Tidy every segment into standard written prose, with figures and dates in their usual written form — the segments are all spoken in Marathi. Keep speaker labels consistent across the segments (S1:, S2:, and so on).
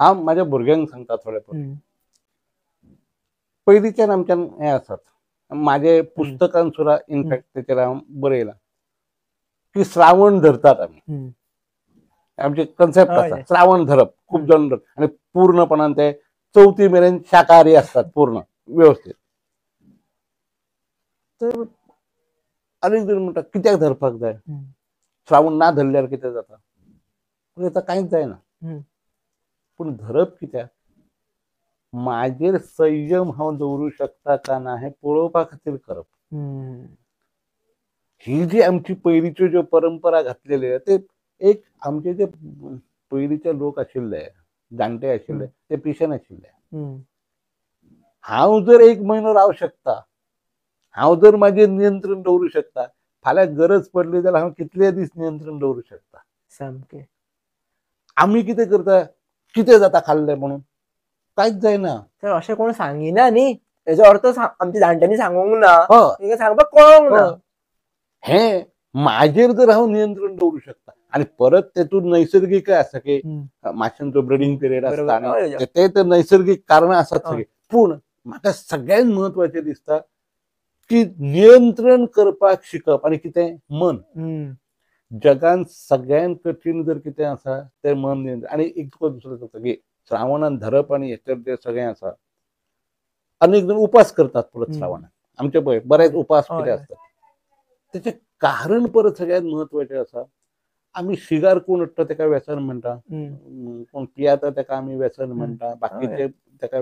S1: हांव म्हाज्या भुरग्यांक सांगता थोडे पळय पयलींच्यान आमच्यान हें आसात म्हाजे पुस्तकान सुद्दां इनफॅक्ट तेचेर हांव बरयलां की श्रावण धरतात आमी आमचे कन्सेप्ट आसा श्रावण धरप खूब जाण धरतात आनी पूर्णपणान ते चवथी मेरेन शाकाहारी असतात पूर्ण व्यवस्थित तर अनेक जण म्हणटात कित्याक धरपाक जाय श्रावण ना धरल्यार कितें जाता ताका कांयच जायना पूण धरप कित्याक म्हाजेर संयम हांव दवरूं शकता काय ना हें पळोवपा खातीर करप ही जी आमची पयलींच्यो ज्यो परंपरा घातलेल्यो ते एक आमचे जे पयलींचे लोक आशिल्ले जाणटे आशिल्ले ते पिशेन आशिल्ले हांव जर 1 म्हयनो रावूं शकता हांव जर म्हाजेर नियंत्रण दवरूं शकता फाल्यां गरज पडली जाल्यार हांव कितले दीस नियंत्रण दवरूं शकता
S2: सामकें
S1: आमी कितें करता कितें जाता खाल्लें म्हणून कांयच जायना
S2: तर अशें कोण सांगिना न्ही हेजो अर्थ आमच्या जाणट्यांनी सांगूंक ना तांकां सांगपाक कळोंक ना
S1: हें म्हाजेर जर हांव नियंत्रण दवरूं शकता आनी परत तेतून नैसर्गिकय आसा की माशेंचो ब्रिडींग पिरियड आसता आनी ते तर नैसर्गिक कारणां आसात सगळीं पूण म्हाका सगळ्यात म्हत्वाचें दिसता की नियंत्रण करपाक शिकप आनी कितें मन जगान सगळ्यात कठीण जर कितें आसा तें मन नियंत्रण आनी एक तुका दुसरो सांगता की श्रावणान धरप आनी हेचेर जें सगळें आसा अनेक जण उपास करतात परत श्रावणान आमचे पळय बरेच उपास कितें आसतात तेचें कारण परत सगळ्यात म्हत्वाचें आसा आमी शिगार कोण उठटा तेका व्यसन म्हणटा कोण पियेता तेका आमी व्यसन म्हणटा बाकीचे तेका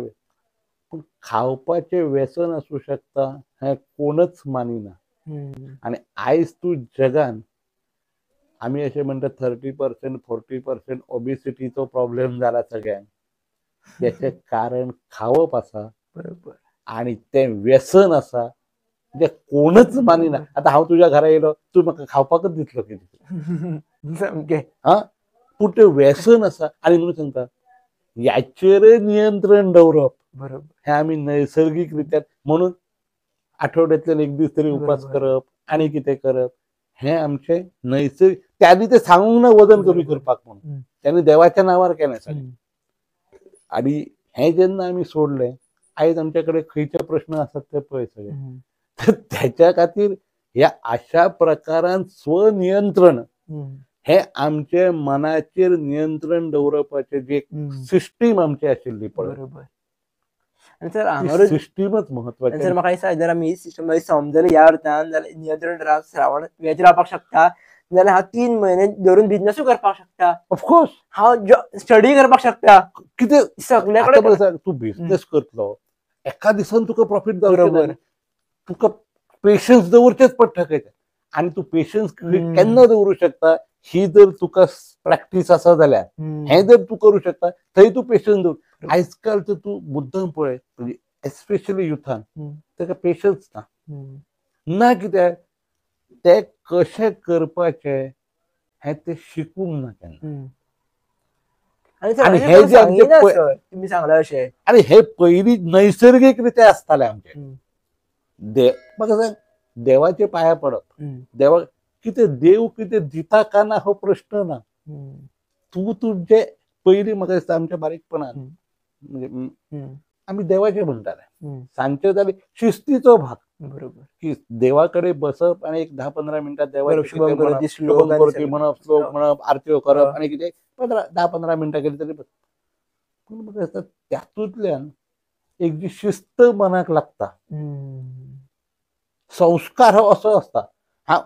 S1: पूण खावपाचें व्यसन आसूं शकता हें कोणच मानिना आनी आयज तूं जगान आमी अशें म्हणटा 30% 40% ओबेसिटीचो प्रॉब्लेम जाला सगळ्यांक तेचें कारण खावप आसा
S2: बरोबर
S1: आनी तें व्यसन आसा जे कोणच मानिना आतां हांव तुज्या घरा येयलो तूं म्हाका खावपाकच दितलो कितें
S2: सामकें
S1: पूण तें व्यसन आसा आनी म्हणून सांगता ह्याचेरय नियंत्रण दवरप
S2: बरोबर
S1: हें आमी नैसर्गीक रित्यान म्हणून आठवड्यांतल्यान 1 दीस तरी उपास करप आनी कितें करप हें आमचें नैसर्गिक त्यांनी ते सांगूंक ना वजन कमी करपाक म्हणून त्यांनी देवाच्या नांवार केलें सगळें आनी हें जेन्ना आमी सोडलें आयज आमचे कडेन खंयचे प्रश्न आसात ते पळय सगळे तर त्याच्या खातीर ह्या अशा प्रकारान स्वनियंत्रण हे आमचे मनाचेर नियंत्रण दवरपाचें जे सिस्टीम आमची आशिल्ली पळय
S2: बरोबर आनी सर हांगर
S1: सिस्टीमच म्हत्वाची
S2: सर म्हाका दिसता जर आमी सिस्टम समजले ह्या अर्थान जाल्यार नियंत्रण श्रावण वेज रावपाक शकता जाल्यार हांव 3 म्हयने धरून बिझनसूय करपाक शकता
S1: ऑफकोर्स
S2: हांव स्टडी करपाक शकता
S1: कितें
S2: सगळे कडेन
S1: तूं बिझनेस करतलो एका दिसान तुका प्रॉफिट जावचें तुका पेशन्स दवरचेच पडटा खंय आनी तूं पेशन्स केन्ना दवरूं शकता ही जर तुका प्रॅक्टीस आसा जाल्यार हें जर तूं करूं शकता थंय तूं पेशन्स दवर आयज काल तर तूं मुद्दम पळय म्हणजे एस्पेशली युथान ताका पेशन्स ना कित्याक ते कशें करपाचें हें ते शिकूंक ना केन्ना
S2: आनी हे जे तुमी सांगला अशें
S1: आनी हे पयलीं नैसर्गीक रित्या आसतालें आमचें म्हाका सांग देवाचे पांया पडप देवा कितें देव कितें दिता काय ना हो प्रश्न ना तूं तुजें पयलीं म्हाका दिसता आमच्या बारीकपणान म्हणजे आमी देवाचें म्हणटाले सांजचे जाले शिस्तीचो भाग बरोबर की देवा कडेन बसप आनी एक 10-15 मिनटां देवाची म्हणप श्लोक म्हणप आरत्यो करप आनी कितें 10-15 मिनटां केली तरी पूण म्हाका दिसता तातूंतल्यान एक जी शिस्त मनाक लागता संस्कार हो असो आसता हांव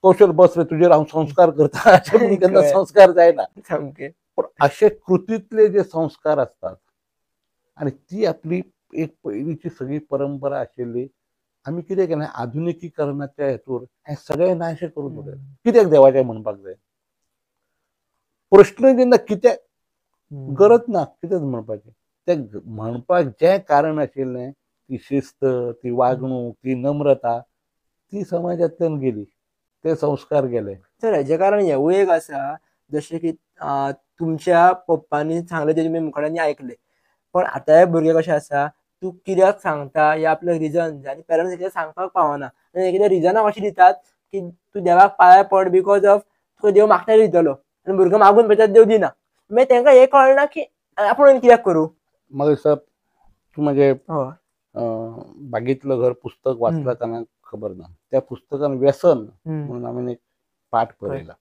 S1: कौशल बस रे तुजेर हांव संस्कार करता अशें म्हणून केन्ना संस्कार जायना
S2: सामकें
S1: पूण अशे कृतींतले जे संस्कार आसतात आनी ती आपली एक पयलींची सगळी परंपरा आशिल्ली आमी कितें केलें आधुनिकीकरणाच्या हेतूर हें सगळें नाशें करून उडयलें कित्याक देवाचें म्हणपाक जाय प्रश्न जेन्ना कित्याक गरज ना कितें म्हणपाचें तें म्हणपाक जें कारण आशिल्लें ती शिस्त ती वागणूक ती नम्रता ती समाजांतल्यान गेली ते संस्कार गेले
S2: सर हेजें कारण हेवूय एक आसा जशें की तुमच्या पप्पांनी सांगलें तें तुमी मुखारांनी आयकलें पण आतां हे भुरगे कशे आसा तूं कित्याक सांगता हे आपलें रिजन आनी पेरंट्स कितें सांगपाक पावना आनी कितें रिजनां अशीं दितात की तूं देवाक पांया पड बिकॉज ऑफ तुका देव मागता दितलो आनी भुरगो मागून पळयतात देव दिना मागीर तांकां हें कळना की आपण कित्याक करू.
S1: मग दिसता तू म्हणजे
S2: हय
S1: बागेतलं घर पुस्तक वाचलं त्यांना खबर ना त्या पुस्तकान व्यसन म्हणून आम्ही एक पाठ पळयला